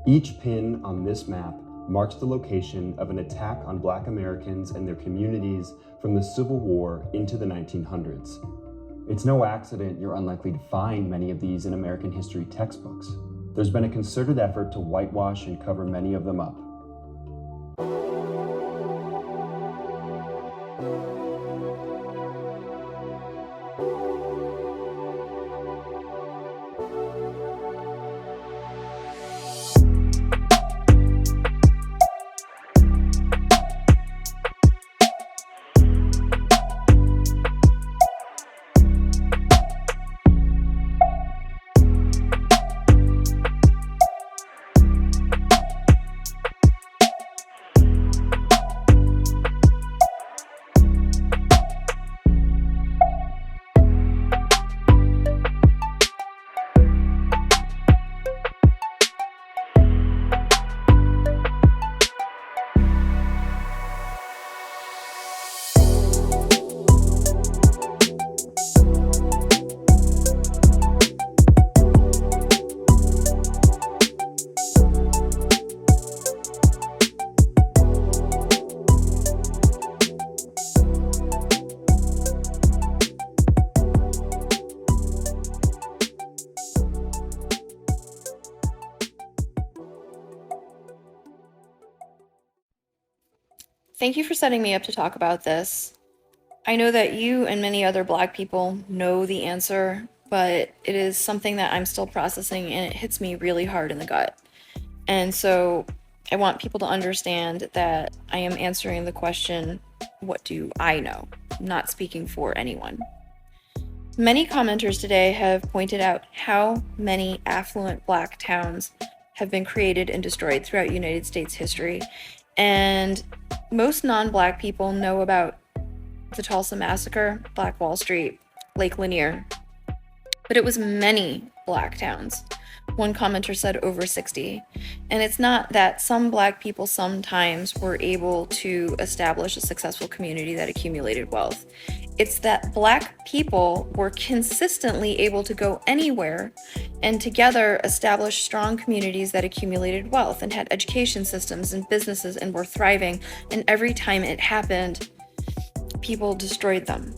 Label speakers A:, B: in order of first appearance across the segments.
A: Each pin on this map marks the location of an attack on Black Americans and their communities from the Civil War into the 1900s. It's no accident you're unlikely to find many of these in American history textbooks. There's been a concerted effort to whitewash and cover many of them up.
B: Thank you for setting me up to talk about this. I know that you and many other Black people know the answer, but it is something that I'm still processing and it hits me really hard in the gut. And so I want people to understand that I am answering the question, what do I know? I'm not speaking for anyone. Many commenters today have pointed out how many affluent Black towns have been created and destroyed throughout United States history. And most non-Black people know about the Tulsa Massacre, Black Wall Street, Lake Lanier, but it was many Black towns. One commenter said over 60. And it's not that some Black people sometimes were able to establish a successful community that accumulated wealth. It's that Black people were consistently able to go anywhere and together establish strong communities that accumulated wealth and had education systems and businesses and were thriving. And every time it happened, people destroyed them.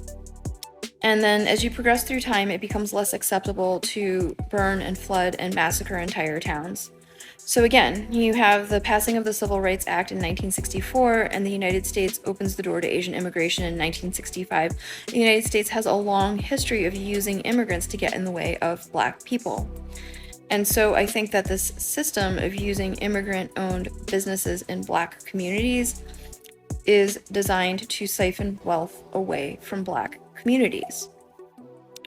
B: And then as you progress through time, it becomes less acceptable to burn and flood and massacre entire towns. So again, you have the passing of the Civil Rights Act in 1964, and the United States opens the door to Asian immigration in 1965. The United States has a long history of using immigrants to get in the way of Black people. And so I think that this system of using immigrant-owned businesses in Black communities is designed to siphon wealth away from Black communities.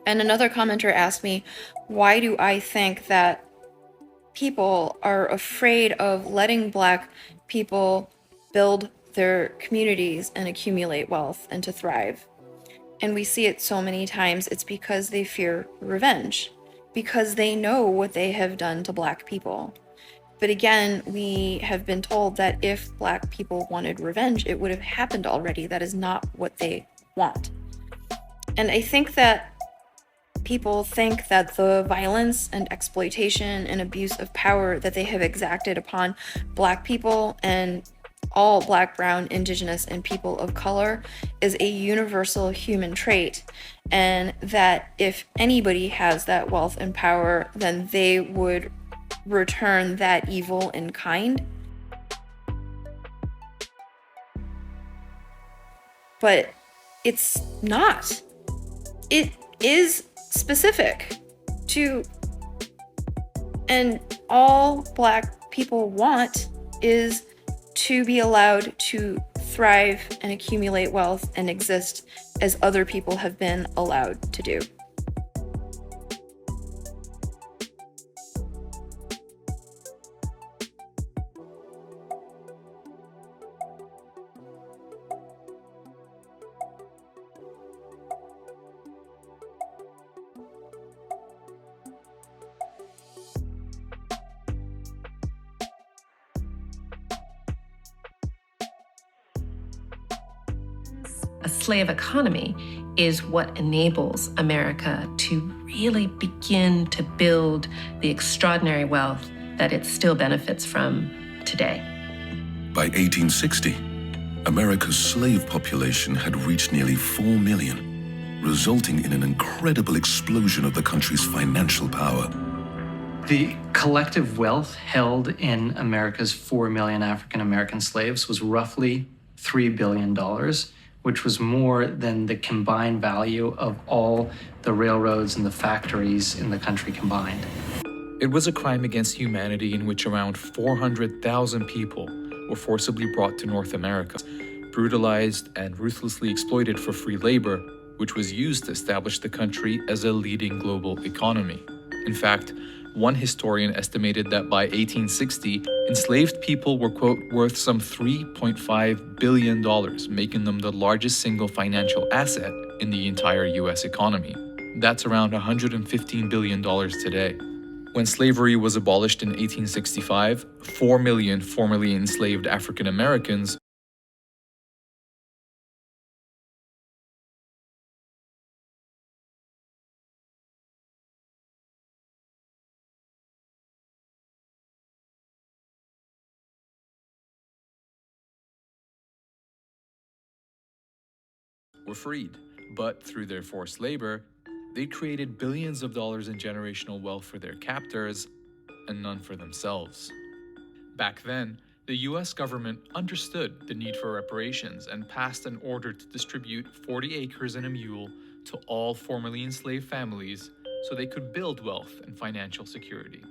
B: And another commenter asked me, why do I think that people are afraid of letting Black people build their communities and accumulate wealth and to thrive? And we see it so many times. It's because they fear revenge, because they know what they have done to Black people. But again, we have been told that if Black people wanted revenge, it would have happened already. That is not what they want. And I think that people think that the violence and exploitation and abuse of power that they have exacted upon Black people and all Black, brown, indigenous, and people of color is a universal human trait, and that if anybody has that wealth and power, then they would return that evil in kind. But it's not. It is specific to, and all Black people want is to be allowed to thrive and accumulate wealth and exist as other people have been allowed to do.
C: A slave economy is what enables America to really begin to build the extraordinary wealth that it still benefits from today.
D: By 1860, America's slave population had reached nearly 4 million, resulting in an incredible explosion of the country's financial power.
E: The collective wealth held in America's 4 million African American slaves was roughly $3 billion, which was more than the combined value of all the railroads and the factories in the country combined.
F: It was a crime against humanity in which around 400,000 people were forcibly brought to North America, brutalized and ruthlessly exploited for free labor, which was used to establish the country as a leading global economy. In fact, one historian estimated that by 1860, enslaved people were, quote, worth some $3.5 billion, making them the largest single financial asset in the entire US economy. That's around $115 billion today. When slavery was abolished in 1865, 4 million formerly enslaved African Americans were freed, but through their forced labor, they created billions of dollars in generational wealth for their captors and none for themselves. Back then, the US government understood the need for reparations and passed an order to distribute 40 acres and a mule to all formerly enslaved families so they could build wealth and financial security.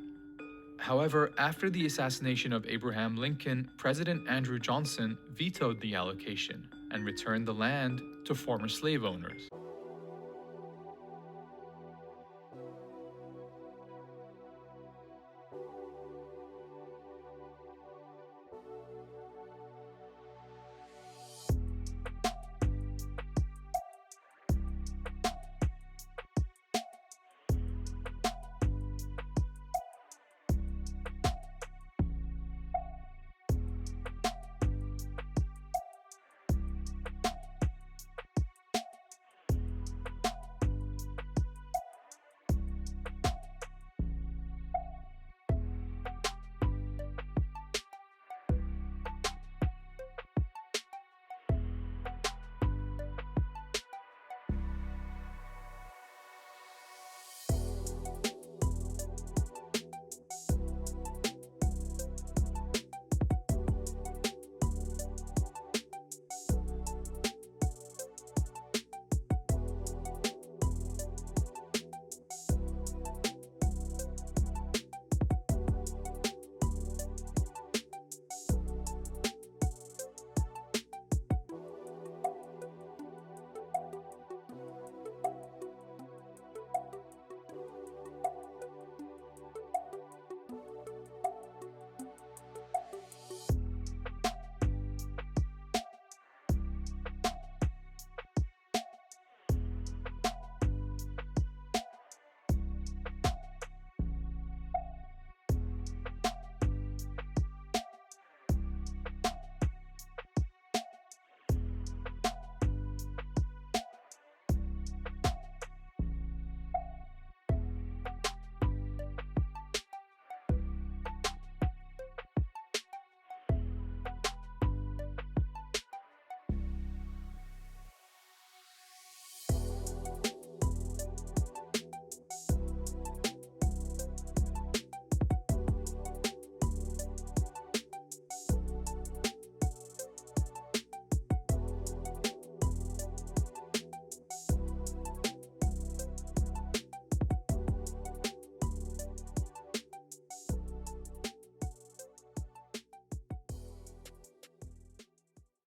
F: However, after the assassination of Abraham Lincoln, President Andrew Johnson vetoed the allocation and returned the land to former slave owners.